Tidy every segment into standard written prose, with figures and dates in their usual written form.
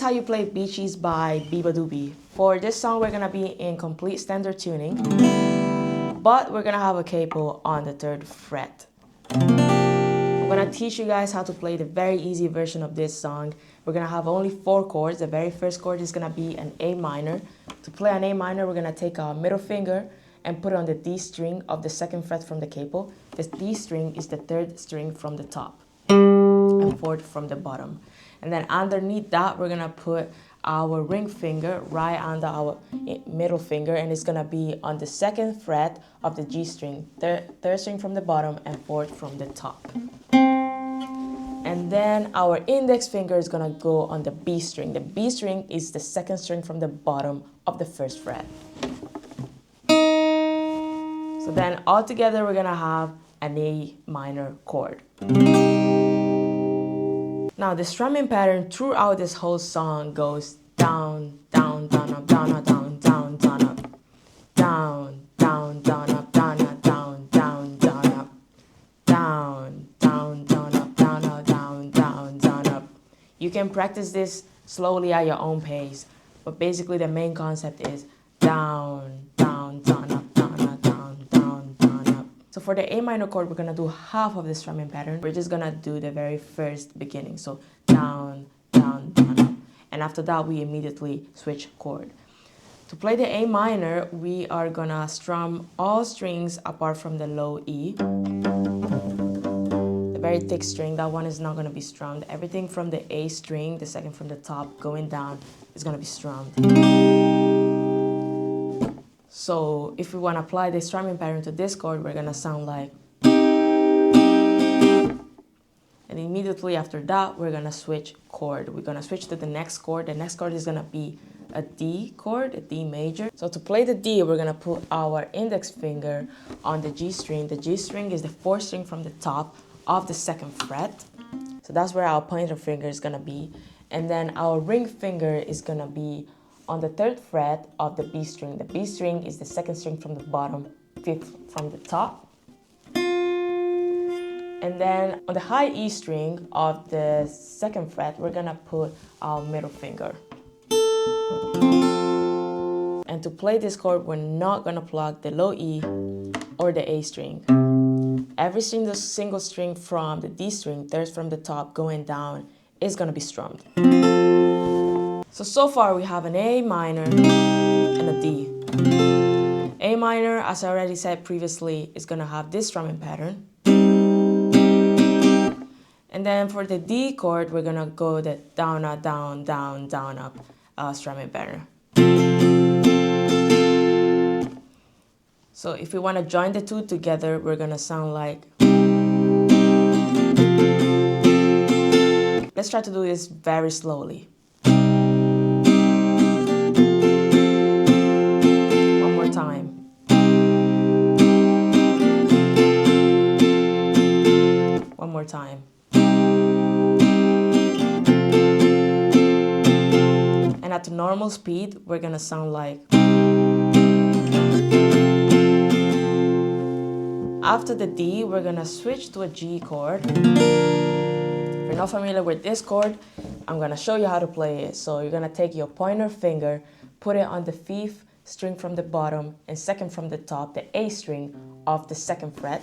how you play Beaches by Beabadoobee. For this song, we're gonna be in complete standard tuning, but we're gonna have a capo on the 3rd fret. I'm gonna teach you guys how to play the very easy version of this song. We're gonna have only 4 chords. The very first chord is gonna be an A minor. To play an A minor, we're gonna take our middle finger and put it on the D string of the 2nd fret from the capo. This D string is the 3rd string from the top and 4th from the bottom. And then underneath that, we're gonna put our ring finger right under our middle finger, and it's gonna be on the 2nd fret of the G string, 3rd string from the bottom and 4th from the top. And then our index finger is gonna go on the B string. The B string is the 2nd string from the bottom of the 1st fret. So then all together we're gonna have an A minor chord. Now the strumming pattern throughout this whole song goes down, down, down, up, down, up, down, down, down, up, down, down, down, up, down, up, down, down, down, up, down, down, down, up, down, up, down, down, down, up. You can practice this slowly at your own pace, but basically the main concept is down, down, down, up, down, up, down, down, down, up. So for the A minor chord, we're gonna do half of the strumming pattern. We're just gonna do the very first beginning. So down, down, down, up. And after that, we immediately switch chord. To play the A minor, we are gonna strum all strings apart from the low E. The very thick string, that one is not gonna be strummed. Everything from the A string, the 2nd from the top, going down, is gonna be strummed. So if we want to apply the strumming pattern to this chord, we're going to sound like. And immediately after that, we're going to switch chord. We're going to switch to the next chord. The next chord is going to be a D chord, a D major. So to play the D, we're going to put our index finger on the G string. The G string is the 4th string from the top of the 2nd fret. So that's where our pointer finger is going to be. And then our ring finger is going to be on the 3rd fret of the B string. The B string is the 2nd string from the bottom, 5th from the top. And then on the high E string of the 2nd fret, we're gonna put our middle finger. And to play this chord, we're not gonna plug the low E or the A string. Every single string from the D string, 3rd from the top going down, is gonna be strummed. So far we have an A minor and a D. A minor, as I already said previously, is gonna have this strumming pattern. And then for the D chord, we're gonna go the down, up, down, down, down, up strumming pattern. So if we wanna join the two together, we're gonna sound like. Let's try to do this very slowly. One more time. And at normal speed, we're gonna sound like. After the D, we're gonna switch to a G chord. If you're not familiar with this chord, I'm gonna show you how to play it. So you're gonna take your pointer finger, put it on the 5th string from the bottom and 2nd from the top, the A string of the 2nd fret.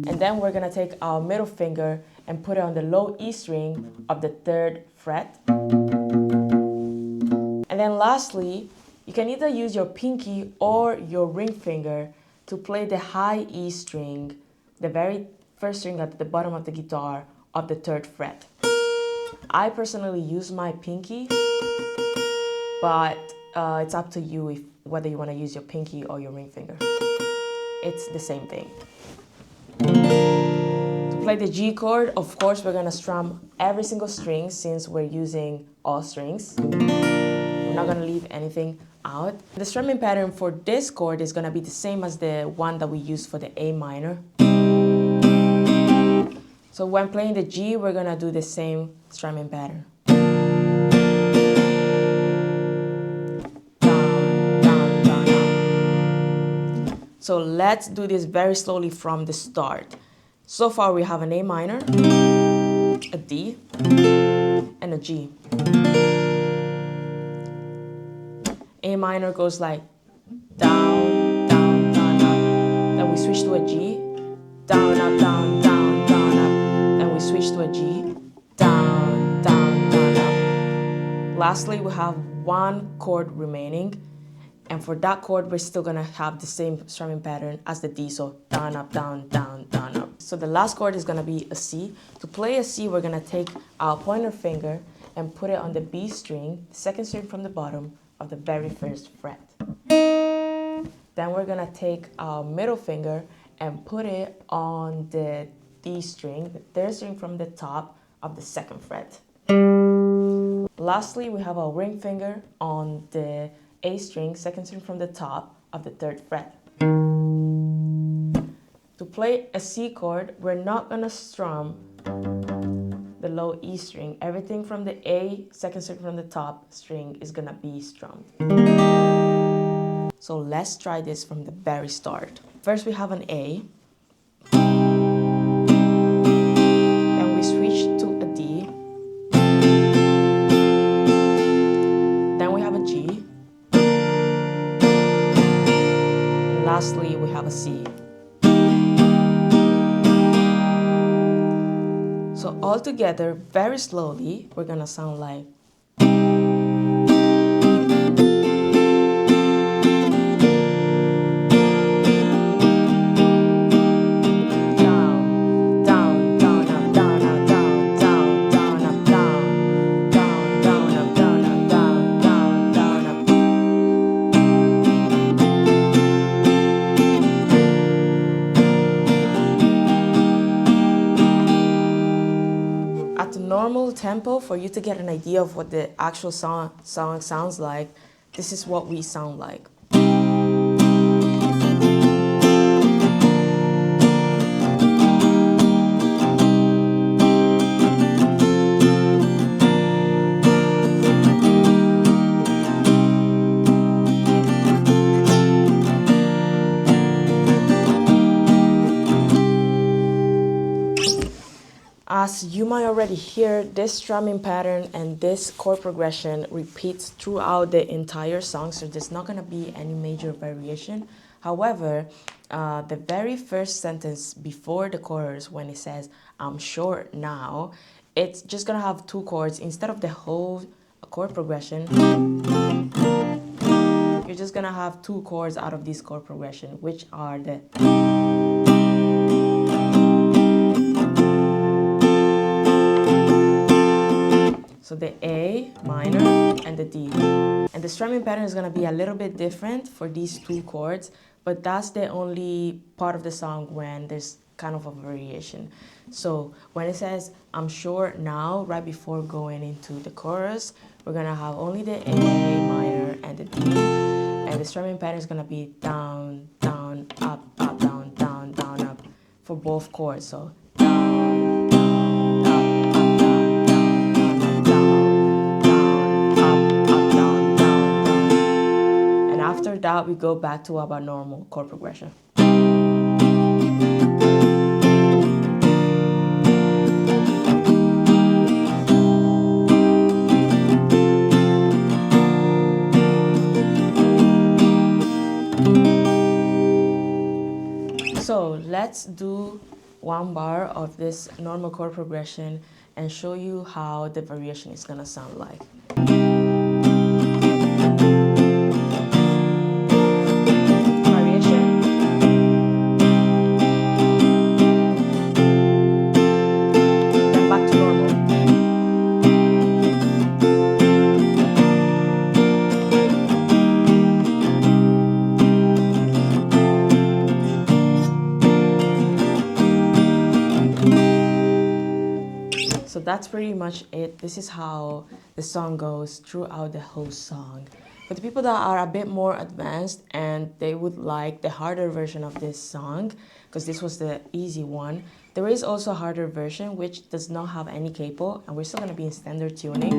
And then we're gonna take our middle finger and put it on the low E string of the 3rd fret. And then lastly, you can either use your pinky or your ring finger to play the high E string, the very first string at the bottom of the guitar of the 3rd fret. I personally use my pinky, but it's up to you whether you want to use your pinky or your ring finger. It's the same thing. To play the G chord, of course, we're gonna strum every single string since we're using all strings. We're not gonna leave anything out. The strumming pattern for this chord is gonna be the same as the one that we used for the A minor. So when playing the G, we're gonna do the same strumming pattern. So let's do this very slowly from the start. So far we have an A minor, a D, and a G. A minor goes like down, down, down, up. Then we switch to a G. Down, up, down, down, down, up. Then we switch to a G. Down, down, down, up. Lastly, we have one chord remaining. And for that chord, we're still gonna have the same strumming pattern as the D. So down, up, down, down, down, up. So the last chord is gonna be a C. To play a C, we're gonna take our pointer finger and put it on the B string, the second string from the bottom of the very first fret. Then we're gonna take our middle finger and put it on the D string, the third string from the top of the second fret. Lastly, we have our ring finger on the A string, second string from the top of the third fret. To play a C chord, we're not gonna strum the low E string. Everything from the A, second string from the top string is gonna be strummed. So let's try this from the very start. First we have an A. Then we switch to a D. Then we have a G. And lastly, we have a C. So all together, very slowly, we're gonna sound like normal tempo. For you to get an idea of what the actual song sounds like, this is what we sound like. As you might already hear, this strumming pattern and this chord progression repeats throughout the entire song, so there's not going to be any major variation. However, the very first sentence before the chorus, when it says, "I'm short now," it's just going to have two chords. Instead of the whole chord progression, you're just going to have two chords out of this chord progression, which are the so the A minor and the D. And the strumming pattern is gonna be a little bit different for these two chords, but that's the only part of the song when there's kind of a variation. So when it says, "I'm short now," right before going into the chorus, we're gonna have only the A minor and the D. And the strumming pattern is gonna be down, down, up, up, down, down, down, up for both chords. So after that, we go back to our normal chord progression. So let's do one bar of this normal chord progression and show you how the variation is gonna sound like. So that's pretty much it. This is how the song goes throughout the whole song. For the people that are a bit more advanced and they would like the harder version of this song, because this was the easy one, there is also a harder version which does not have any capo, and we're still going to be in standard tuning,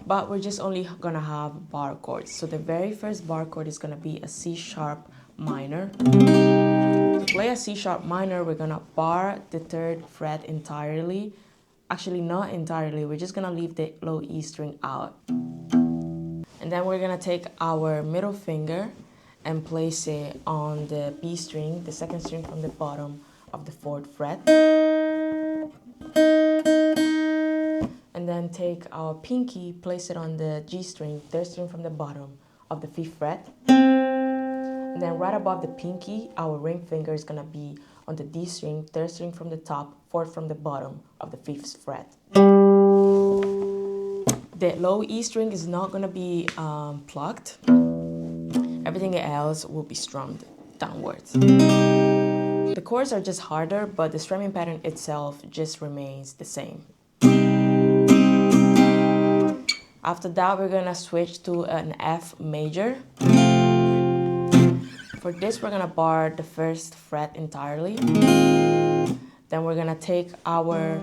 but we're just only going to have bar chords. So the very first bar chord is going to be a C sharp minor. To play a C sharp minor, we're going to bar the third fret entirely Actually, not entirely. We're just gonna leave the low E string out. And then we're gonna take our middle finger and place it on the B string, the second string from the bottom of the 4th fret. And then take our pinky, place it on the G string, 3rd string from the bottom of the 5th fret. And then right above the pinky, our ring finger is gonna be on the D string, 3rd string from the top, 4th from the bottom of the 5th fret. The low E string is not gonna be plucked. Everything else will be strummed downwards. The chords are just harder, but the strumming pattern itself just remains the same. After that, we're gonna switch to an F major. For this, we're gonna bar the 1st fret entirely. Then we're gonna take our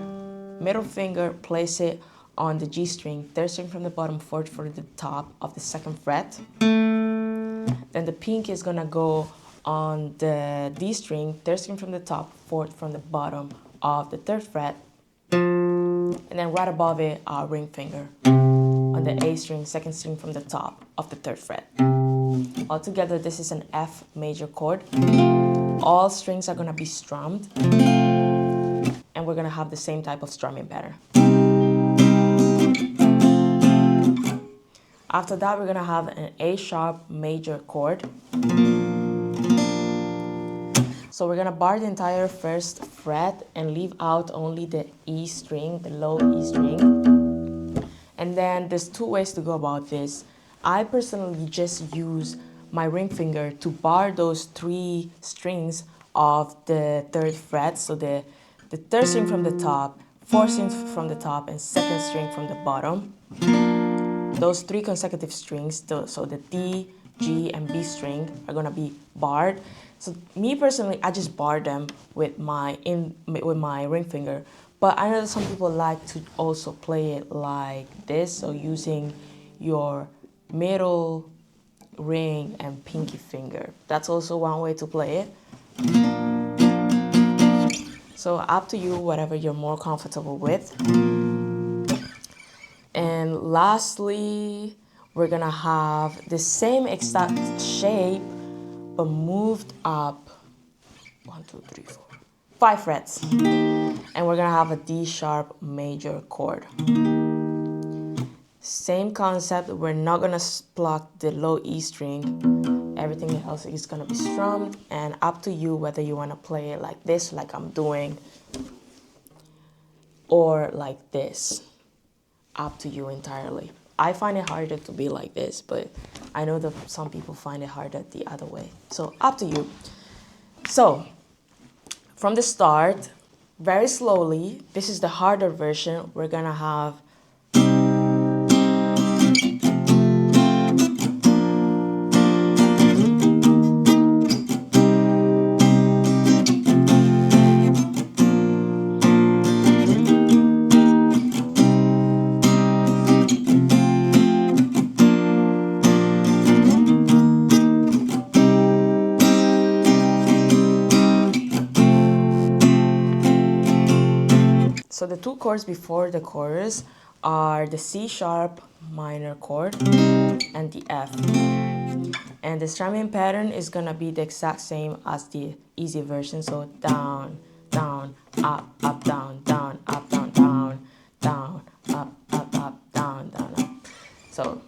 middle finger, place it on the G string, 3rd string from the bottom, 4th from the top of the 2nd fret. Then the pinky is gonna go on the D string, 3rd string from the top, 4th from the bottom of the 3rd fret. And then right above it, our ring finger on the A string, 2nd string from the top of the 3rd fret. Altogether, this is an F major chord. All strings are gonna be strummed, and we're gonna have the same type of strumming pattern. After that, we're gonna have an A sharp major chord. So we're gonna bar the entire 1st fret and leave out only the E string, the low E string. And then there's 2 ways to go about this. I personally just use my ring finger to bar those 3 strings of the 3rd fret. So the 3rd string from the top, 4th string from the top, and 2nd string from the bottom. Those 3 consecutive strings, so the D, G, and B string are gonna be barred. So me personally, I just bar them with my ring finger. But I know that some people like to also play it like this, so using your middle ring and pinky finger. That's also one way to play it. So up to you, whatever you're more comfortable with. And lastly, we're gonna have the same exact shape, but moved up 5 frets. And we're gonna have a D sharp major chord. Same concept, we're not gonna pluck the low E string. Everything else is gonna be strummed, and up to you whether you wanna play it like this, like I'm doing, or like this. Up to you entirely. I find it harder to be like this, but I know that some people find it harder the other way. So up to you. So from the start, very slowly, this is the harder version. We're gonna have So the 2 chords before the chorus are the C sharp minor chord and the F. And the strumming pattern is gonna be the exact same as the easy version. So down, down, up, up, down, down, up, down, down, down, up, up, up, down, down, up. So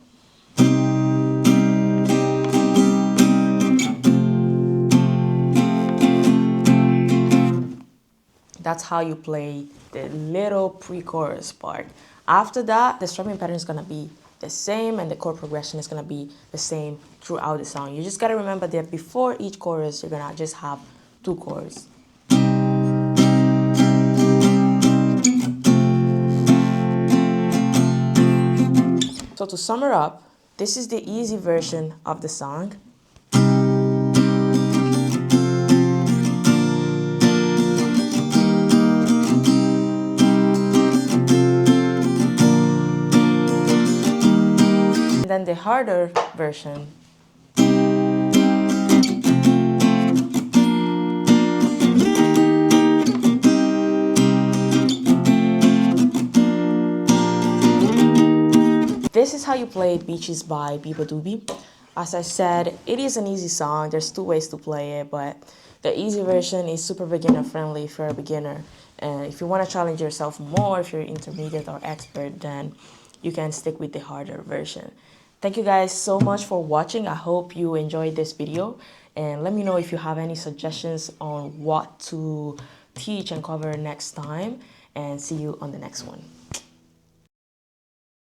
that's how you play the little pre-chorus part. After that, the strumming pattern is gonna be the same and the chord progression is gonna be the same throughout the song. You just gotta remember that before each chorus, you're gonna just have 2 chords. So to sum it up, this is the easy version of the song. And then the harder version. this is how you play Beaches by Beabadoobee. As I said, it is an easy song. There's 2 ways to play it, but the easy version is super beginner friendly if you're a beginner. And if you want to challenge yourself more, if you're intermediate or expert, then you can stick with the harder version. Thank you guys so much for watching. I hope you enjoyed this video, and let me know if you have any suggestions on what to teach and cover next time, and see you on the next one.